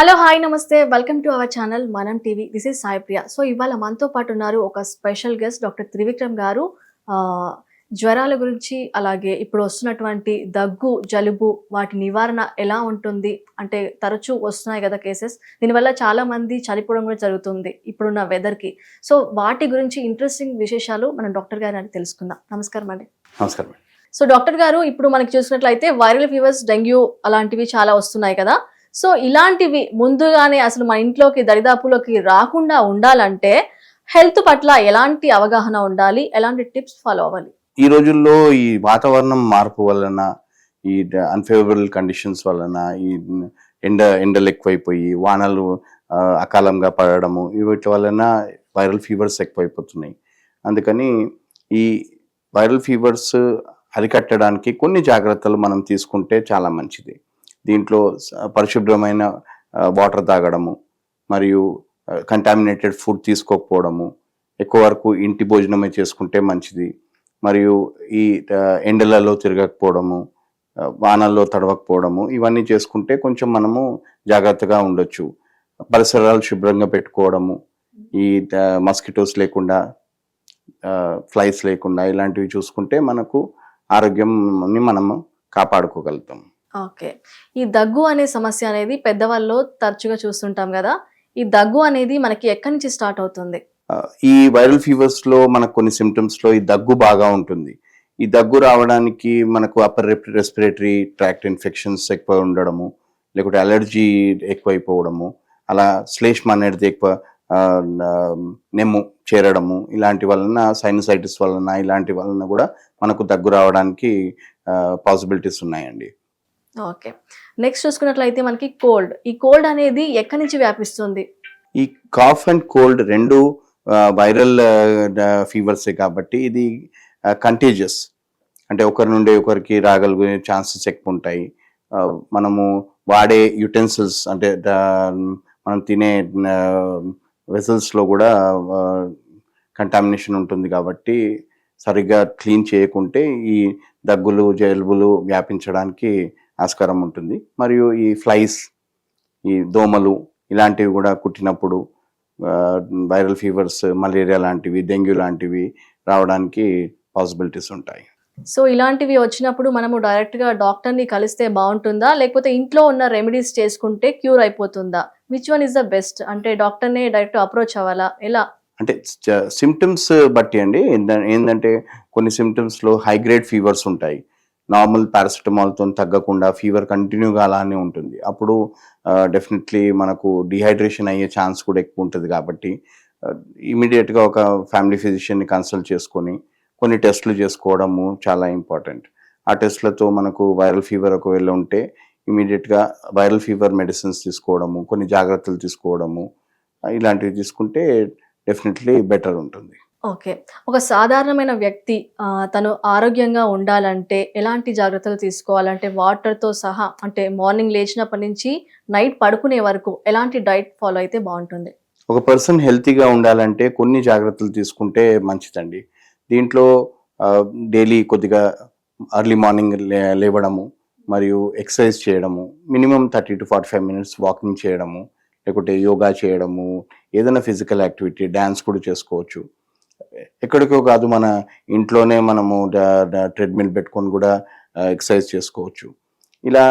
Hello hi నమస్తే welcome to our channel మనం TV. This is Sai Priya. So ఇవాళ మనతో పాటు ఉన్నారు ఒక స్పెషల్ గెస్ట్ డాక్టర్ త్రివిక్రమ్ గారు. జ్వరాల గురించి అలాగే ఇప్పుడు వస్తున్నటువంటి దగ్గు జలుబు వాటి నివారణ ఎలా ఉంటుంది అంటే తరచూ వస్తున్నాయి కదా కేసెస్, దీనివల్ల చాలా మంది చనిపోవడం కూడా జరుగుతుంది ఇప్పుడున్న వెదర్కి. సో వాటి గురించి ఇంట్రెస్టింగ్ విశేషాలు మనం డాక్టర్ గారు అని తెలుసుకుందాం. నమస్కారం అండి. నమస్కారం. సో డాక్టర్ గారు, ఇప్పుడు మనకి చూసినట్లయితే వైరల్ ఫీవర్స్, డెంగ్యూ అలాంటివి చాలా వస్తున్నాయి కదా. సో ఇలాంటివి ముందుగానే అసలు మన ఇంట్లోకి దరిదాపులోకి రాకుండా ఉండాలంటే హెల్త్ పట్ల ఎలాంటి అవగాహన ఉండాలి, ఎలాంటి టిప్స్ ఫాలో అవ్వాలి? ఈ రోజుల్లో ఈ వాతావరణం మార్పు వలన, ఈ అన్ఫేవరబుల్ కండిషన్స్ వలన, ఈ ఎండలు ఎక్కువైపోయి వానలు అకాలంగా పడడము, వీటి వలన వైరల్ ఫీవర్స్ ఎక్కువైపోతున్నాయి. అందుకని ఈ వైరల్ ఫీవర్స్ అరికట్టడానికి కొన్ని జాగ్రత్తలు మనం తీసుకుంటే చాలా మంచిది. దీంట్లో పరిశుభ్రమైన వాటర్ తాగడము, మరియు కంటామినేటెడ్ ఫుడ్ తీసుకోకపోవడము, ఎక్కువ వరకు ఇంటి భోజనమే చేసుకుంటే మంచిది. మరియు ఈ ఎండలలో తిరగకపోవడము, వానల్లో తడవకపోవడము, ఇవన్నీ చేసుకుంటే కొంచెం మనము జాగ్రత్తగా ఉండొచ్చు. పరిసరాలు శుభ్రంగా పెట్టుకోవడము, ఈ మస్కిటోస్ లేకుండా, ఫ్లైస్ లేకుండా ఇలాంటివి చూసుకుంటే మనకు ఆరోగ్యాన్ని మనము కాపాడుకోగలుగుతాం. ఓకే. ఈ దగ్గు అనే సమస్య అనేది పెద్దవాళ్ళు తరచుగా చూస్తుంటాం కదా. ఈ దగ్గు అనేది మనకి ఎక్కడి నుంచి స్టార్ట్ అవుతుంది? ఈ వైరల్ ఫీవర్స్ లో మనకు కొన్ని సిమ్టమ్స్ లో ఈ దగ్గు బాగా ఉంటుంది. ఈ దగ్గు రావడానికి మనకు అప్పర్ రెస్పిరేటరీ ట్రాక్ట్ ఇన్ఫెక్షన్స్ ఎక్కువ ఉండడము, లేకుంటే అలర్జీ ఎక్కువైపోవడము, అలా శ్లేష్మ అనేది ఎక్కువ నెమ్ము చేరడము, ఇలాంటి వలన సైనసైటిస్ వలన ఇలాంటి వలన కూడా మనకు దగ్గు రావడానికి పాసిబిలిటీస్ ఉన్నాయండి. ఓకే. నెక్స్ట్ చూసుకున్నట్లయితే మనకి కోల్డ్. ఈ కోల్డ్ అనేది ఎక్కడి నుంచి వ్యాపిస్తుంది? ఈ కాఫ్ అండ్ కోల్డ్ రెండు వైరల్ ఫీవర్సే కాబట్టి ఇది కంటేజియస్, అంటే ఒకరి నుండి ఒకరికి రాగలిగే ఛాన్సెస్ ఎక్కువ ఉంటాయి. మనము వాడే యుటెన్సిల్స్ అంటే మనం తినే వెసల్స్లో కూడా కంటామినేషన్ ఉంటుంది కాబట్టి సరిగ్గా క్లీన్ చేయకుంటే ఈ దగ్గులు జలుబులు వ్యాపించడానికి ఆస్కారం ఉంటుంది. మరియు ఈ ఫ్లైస్, ఈ దోమలు ఇలాంటివి కూడా కుట్టినప్పుడు వైరల్ ఫీవర్స్, మలేరియా లాంటివి, డెంగ్యూ లాంటివి రావడానికి పాసిబిలిటీస్ ఉంటాయి. సో ఇలాంటివి వచ్చినప్పుడు మనము డైరెక్ట్గా డాక్టర్ని కలిస్తే బాగుంటుందా, లేకపోతే ఇంట్లో ఉన్న రెమెడీస్ చేసుకుంటే క్యూర్ అయిపోతుందా? Which one is the best? అంటే డాక్టర్ని డైరెక్ట్ అప్రోచ్ అవ్వాలా, ఎలా? అంటే సిమ్టమ్స్ బట్టి అండి. ఏంటంటే కొన్ని సిమ్టమ్స్లో హై గ్రేడ్ ఫీవర్స్ ఉంటాయి. నార్మల్ పారాసిటమాల్తో తగ్గకుండా ఫీవర్ కంటిన్యూగా అలానే ఉంటుంది. అప్పుడు డెఫినెట్లీ మనకు డిహైడ్రేషన్ అయ్యే ఛాన్స్ కూడా ఎక్కువ ఉంటుంది. కాబట్టి ఇమీడియట్గా ఒక ఫ్యామిలీ ఫిజిషియన్ని కన్సల్ట్ చేసుకొని కొన్ని టెస్టులు చేసుకోవడము చాలా ఇంపార్టెంట్. ఆ టెస్ట్లతో మనకు వైరల్ ఫీవర్ ఒకవేళ ఉంటే ఇమీడియట్గా వైరల్ ఫీవర్ మెడిసిన్స్ తీసుకోవడము, కొన్ని జాగ్రత్తలు తీసుకోవడము, ఇలాంటివి తీసుకుంటే డెఫినెట్లీ బెటర్ ఉంటుంది. ఓకే. ఒక సాధారణమైన వ్యక్తి తను ఆరోగ్యంగా ఉండాలంటే ఎలాంటి జాగ్రత్తలు తీసుకోవాలంటే వాటర్తో సహా, అంటే మార్నింగ్ లేచినప్పటి నుంచి నైట్ పడుకునే వరకు ఎలాంటి డైట్ ఫాలో అయితే బాగుంటుంది? ఒక పర్సన్ హెల్తీగా ఉండాలంటే కొన్ని జాగ్రత్తలు తీసుకుంటే మంచిదండి. దీంట్లో డైలీ కొద్దిగా ఎర్లీ మార్నింగ్ లేవడము, మరియు ఎక్సర్సైజ్ చేయడము, మినిమం 30 to 45 minutes వాకింగ్ చేయడము, లేకుంటే యోగా చేయడము, ఏదైనా ఫిజికల్ యాక్టివిటీ, డ్యాన్స్ కూడా చేసుకోవచ్చు. ఎక్కడికో కాదు, మన ఇంట్లోనే మనము ట్రెడ్మిల్ పెట్టుకొని కూడా ఎక్సర్సైజ్ చేసుకోవచ్చు. ఇలా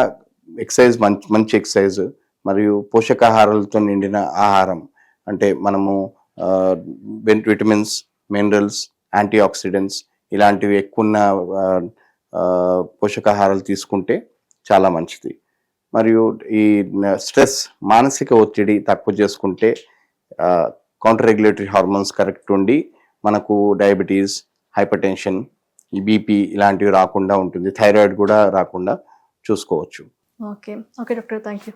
ఎక్సర్సైజ్ మంచి ఎక్సర్సైజ్ మరియు పోషకాహారాలతో నిండిన ఆహారం, అంటే మనము విటమిన్స్, మినరల్స్, యాంటీ ఆక్సిడెంట్స్ ఇలాంటివి ఎక్కువ పోషకాహారాలు తీసుకుంటే చాలా మంచిది. మరియు ఈ స్ట్రెస్, మానసిక ఒత్తిడి తక్కువ చేసుకుంటే కౌంటర్ రెగ్యులేటరీ హార్మోన్స్ కరెక్ట్ ఉండి మనకు డయాబెటీస్, హైపర్ టెన్షన్, ఈ బీపీ ఇలాంటివి రాకుండా ఉంటుంది. థైరాయిడ్ కూడా రాకుండా చూసుకోవచ్చు. Okay. Okay doctor, thank you.